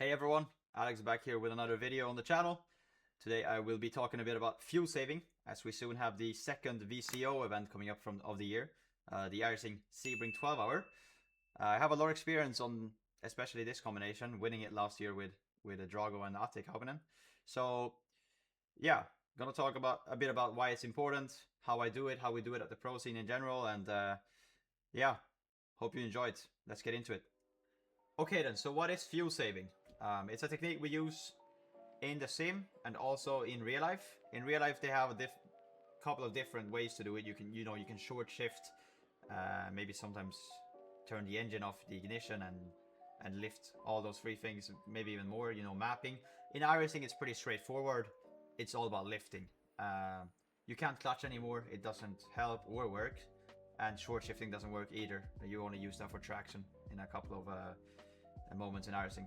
Hey everyone, Alex back here with another video on the channel. Today I will be talking a bit about fuel saving, as we soon have the second VCO event coming up of the year, the iRacing Sebring 12 hour. I have a lot of experience on especially this combination, winning it last year with a Drago and Attic Hairpin. So yeah, gonna talk about a bit about why it's important, how I do it, how we do it at the pro scene in general, and yeah, hope you enjoyed. Let's get into it. Okay then, so what is fuel saving? It's a technique we use in the sim and also in real life. In real life, they have a couple of different ways to do it. You can short shift, maybe sometimes turn the engine off, the ignition, and lift all those three things, maybe even more. Mapping. In iRacing, it's pretty straightforward. It's all about lifting. You can't clutch anymore. It doesn't help or work, and short shifting doesn't work either. You only use that for traction in a couple of moments in iRacing.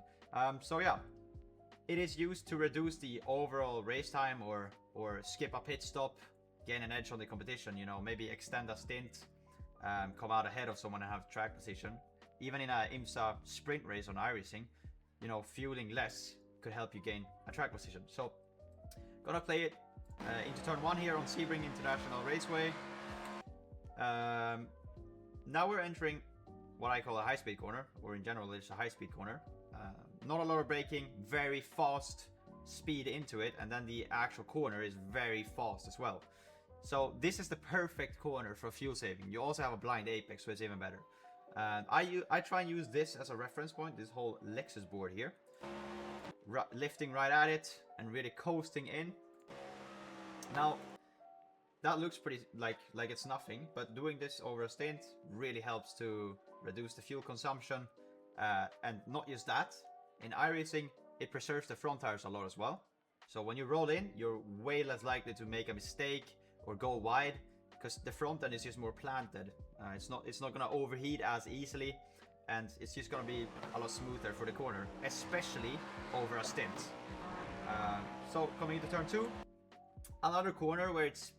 So yeah, it is used to reduce the overall race time or skip a pit stop, gain an edge on the competition, maybe extend a stint, come out ahead of someone and have track position. Even in a IMSA sprint race on iRacing, fueling less could help you gain a track position. So, gonna play it into turn 1 here on Sebring International Raceway. Now we're entering what I call a high-speed corner, or in general it's a high-speed corner. Not a lot of braking, very fast speed into it, and then the actual corner is very fast as well. So this is the perfect corner for fuel saving. You also have a blind apex, so it's even better. I try and use this as a reference point, this whole Lexus board here. Lifting right at it and really coasting in. Now, that looks pretty like it's nothing, but doing this over a stint really helps to reduce the fuel consumption. And not just that, in iRacing, it preserves the front tires a lot as well. So when you roll in, you're way less likely to make a mistake or go wide, because the front end is just more planted. It's not gonna overheat as easily, and it's just gonna be a lot smoother for the corner, especially over a stint. So coming into turn 2, another corner where it's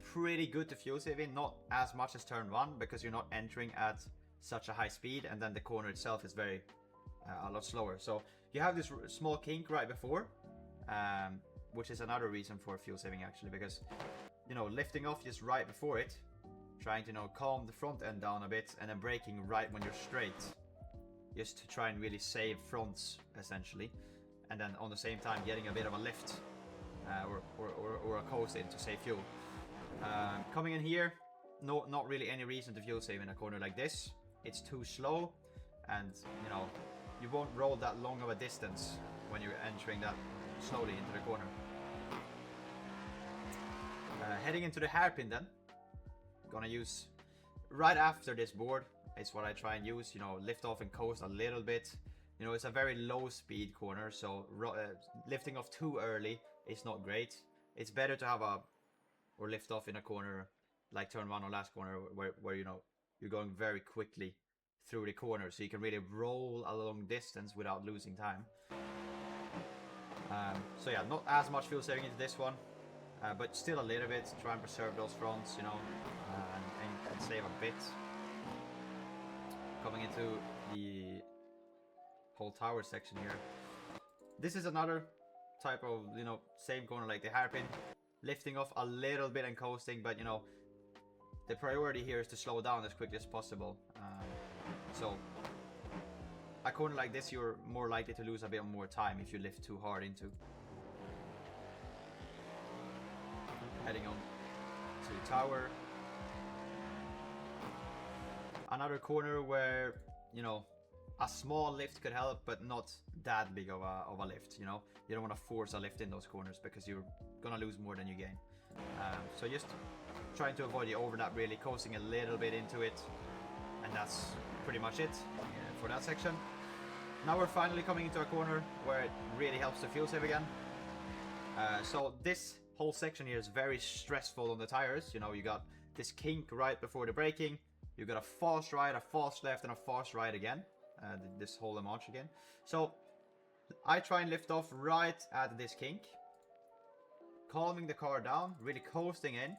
pretty good to fuel save in, not as much as turn 1 because you're not entering at such a high speed, and then the corner itself is a lot slower. So you have this small kink right before, which is another reason for fuel saving actually, because lifting off just right before it, trying to calm the front end down a bit, and then braking right when you're straight, just to try and really save fronts essentially, and then on the same time getting a bit of a lift or a coast in to save fuel. Coming in here, not really any reason to fuel save in a corner like this. It's too slow, and you won't roll that long of a distance when you're entering that slowly into the corner. Heading into the hairpin then, gonna use right after this board is what I try and use, lift off and coast a little bit. It's a very low speed corner, so lifting off too early is not great. It's better to have or lift off in a corner like turn 1 or last corner where you're going very quickly through the corner, so you can really roll a long distance without losing time. So yeah, not as much fuel saving into this one, but still a little bit. Try and preserve those fronts, and save a bit. Coming into the whole tower section here. This is another type of, same corner like the hairpin. Lifting off a little bit and coasting, but the priority here is to slow down as quickly as possible. So a corner like this, you're more likely to lose a bit more time if you lift too hard into. Heading on to tower. Another corner where a small lift could help, but not that big of a lift. You don't want to force a lift in those corners because you're gonna lose more than you gain. So just trying to avoid the overlap, really coasting a little bit into it, and that's pretty much it for that section. Now we're finally coming into a corner where it really helps to fuel save again. So this whole section here is very stressful on the tires. You got this kink right before the braking. You got a fast right, a fast left, and a fast right again. This whole launch again. So I try and lift off right at this kink, calming the car down, really coasting in,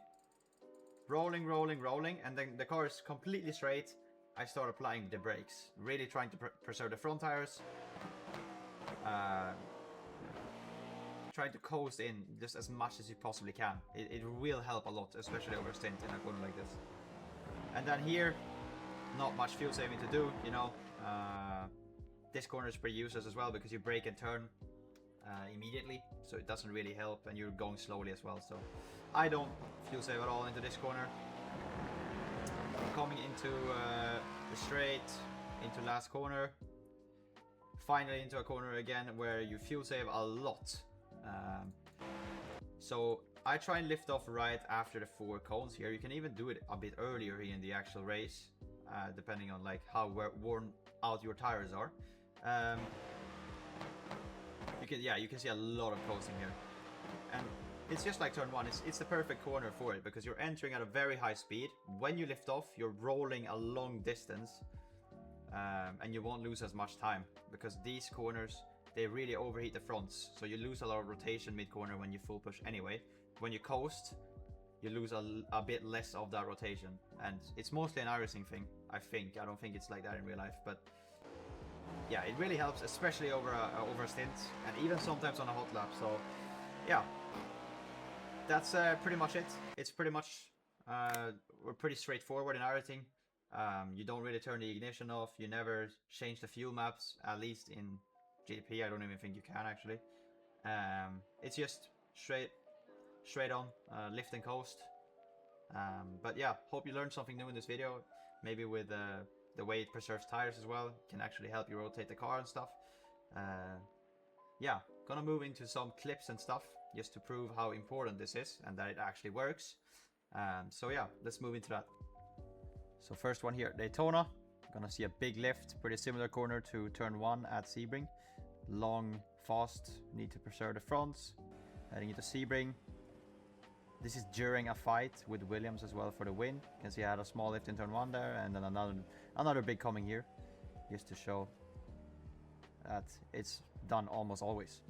rolling, and then the car is completely straight. I start applying the brakes, really trying to preserve the front tires. trying to coast in just as much as you possibly can. It will help a lot, especially over a stint in a corner like this. And then here, not much fuel saving to do, you know. This corner is pretty useless as well because you brake and turn immediately, so it doesn't really help, and you're going slowly as well. So I don't fuel save at all into this corner. Coming into the straight, into last corner, finally into a corner again where you fuel save a lot. So I try and lift off right after the 4 cones here. You can even do it a bit earlier here in the actual race, depending on like how worn out your tires are. You can see a lot of coasting here, and it's just like turn 1. It's the perfect corner for it because you're entering at a very high speed. When you lift off, you're rolling a long distance, and you won't lose as much time because these corners, they really overheat the fronts, so you lose a lot of rotation mid-corner when you full push anyway. When you coast, you lose a bit less of that rotation, and it's mostly an iRacing thing, I think. I don't think it's like that in real life, but yeah, it really helps, especially over a stint, and even sometimes on a hot lap. So yeah, that's pretty much it. It's pretty much we're pretty straightforward in iRacing. You don't really turn the ignition off. You never change the fuel maps, at least in GP. I don't even think you can actually. It's just straight on, lift and coast. But yeah, hope you learned something new in this video. Maybe with the way it preserves tires as well, can actually help you rotate the car and stuff. Yeah, gonna move into some clips and stuff just to prove how important this is and that it actually works. So yeah, let's move into that. So first one here, Daytona. Gonna see a big lift, pretty similar corner to turn 1 at Sebring. Long, fast, need to preserve the fronts. Heading into Sebring. This is during a fight with Williams as well for the win. You can see I had a small lift in turn 1 there, and then another big coming here, just to show that it's done almost always.